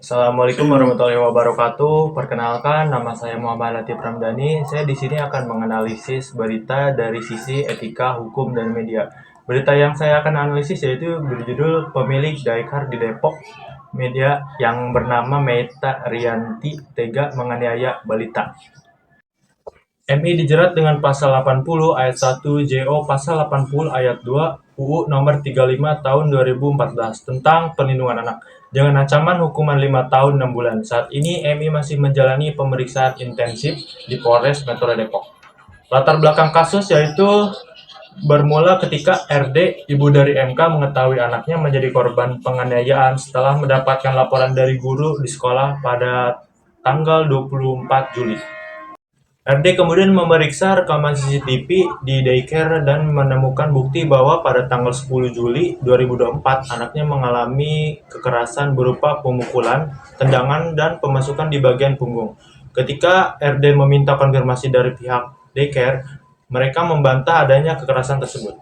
Assalamualaikum warahmatullahi wabarakatuh. Perkenalkan, nama saya Muhammad Latif Ramdhani. Saya di sini akan menganalisis berita dari sisi etika, hukum, dan media. Berita yang saya akan analisis yaitu berjudul Pemilik Daycare di Depok, media yang bernama Meta Rianti tega menganiaya balita. MI dijerat dengan pasal 80 ayat 1 JO pasal 80 ayat 2 UU nomor 35 tahun 2014 tentang perlindungan anak dengan ancaman hukuman 5 tahun 6 bulan. Saat ini MI masih menjalani pemeriksaan intensif di Polres Metro Depok. Latar belakang kasus yaitu bermula ketika RD, ibu dari MK, mengetahui anaknya menjadi korban penganiayaan setelah mendapatkan laporan dari guru di sekolah pada tanggal 24 Juli. RD kemudian memeriksa rekaman CCTV di daycare dan menemukan bukti bahwa pada tanggal 10 Juli 2024 anaknya mengalami kekerasan berupa pemukulan, tendangan, dan pemasukan di bagian punggung. Ketika RD meminta konfirmasi dari pihak daycare, mereka membantah adanya kekerasan tersebut.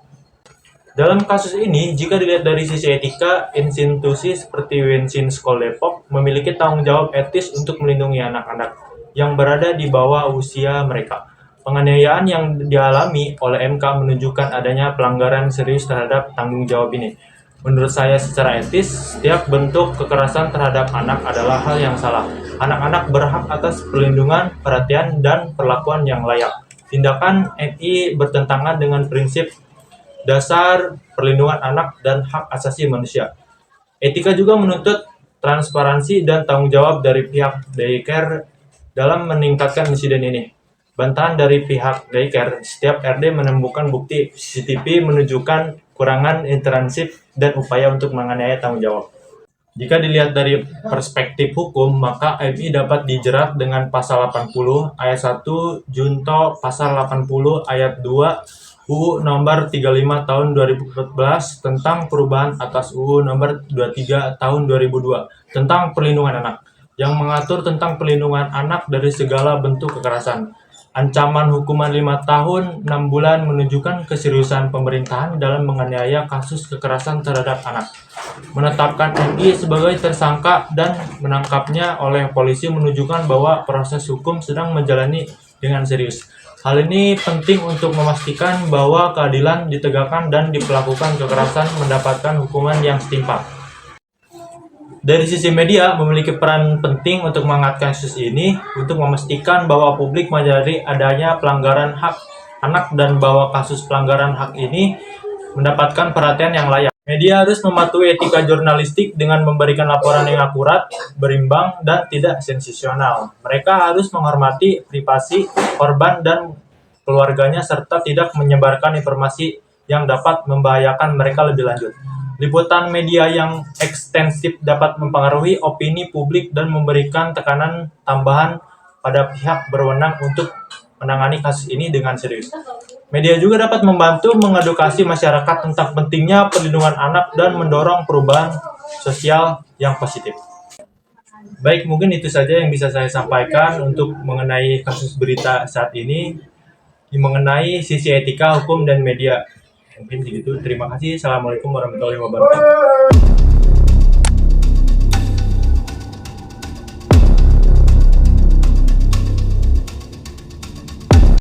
Dalam kasus ini, jika dilihat dari sisi etika, institusi seperti Winsin School Depok memiliki tanggung jawab etis untuk melindungi anak-anak yang berada di bawah usia mereka. Penganiayaan yang dialami oleh MK menunjukkan adanya pelanggaran serius terhadap tanggung jawab ini. Menurut saya secara etis, setiap bentuk kekerasan terhadap anak adalah hal yang salah. Anak-anak berhak atas perlindungan, perhatian, dan perlakuan yang layak. Tindakan MI bertentangan dengan prinsip dasar perlindungan anak dan hak asasi manusia. Etika juga menuntut transparansi dan tanggung jawab dari pihak daycare dalam meningkatkan insiden ini. Bantahan dari pihak daycare, setiap RD menemukan bukti CCTV menunjukkan kurangan intensif dan upaya untuk menganiaya tanggung jawab. Jika dilihat dari perspektif hukum, maka MI dapat dijerat dengan pasal 80 ayat 1 junto pasal 80 ayat 2 UU nomor 35 tahun 2014 tentang perubahan atas UU nomor 23 tahun 2002 tentang perlindungan anak, yang mengatur tentang perlindungan anak dari segala bentuk kekerasan. Ancaman hukuman 5 tahun 6 bulan menunjukkan keseriusan pemerintahan dalam menganiaya kasus kekerasan terhadap anak. Menetapkan MI sebagai tersangka dan menangkapnya oleh polisi menunjukkan bahwa proses hukum sedang menjalani dengan serius. Hal ini penting untuk memastikan bahwa keadilan ditegakkan dan pelakukan kekerasan mendapatkan hukuman yang setimpal. Dari sisi media, memiliki peran penting untuk mengangkat kasus ini untuk memastikan bahwa publik menyadari adanya pelanggaran hak anak dan bahwa kasus pelanggaran hak ini mendapatkan perhatian yang layak. Media harus mematuhi etika jurnalistik dengan memberikan laporan yang akurat, berimbang, dan tidak sensasional. Mereka harus menghormati privasi korban dan keluarganya serta tidak menyebarkan informasi yang dapat membahayakan mereka lebih lanjut. Liputan media yang ekstensif dapat mempengaruhi opini publik dan memberikan tekanan tambahan pada pihak berwenang untuk menangani kasus ini dengan serius. Media juga dapat membantu mengedukasi masyarakat tentang pentingnya perlindungan anak dan mendorong perubahan sosial yang positif. Baik, mungkin itu saja yang bisa saya sampaikan untuk mengenai kasus berita saat ini, mengenai sisi etika, hukum, dan media. Mungkin begitu. Terima kasih. Assalamualaikum warahmatullahi wabarakatuh.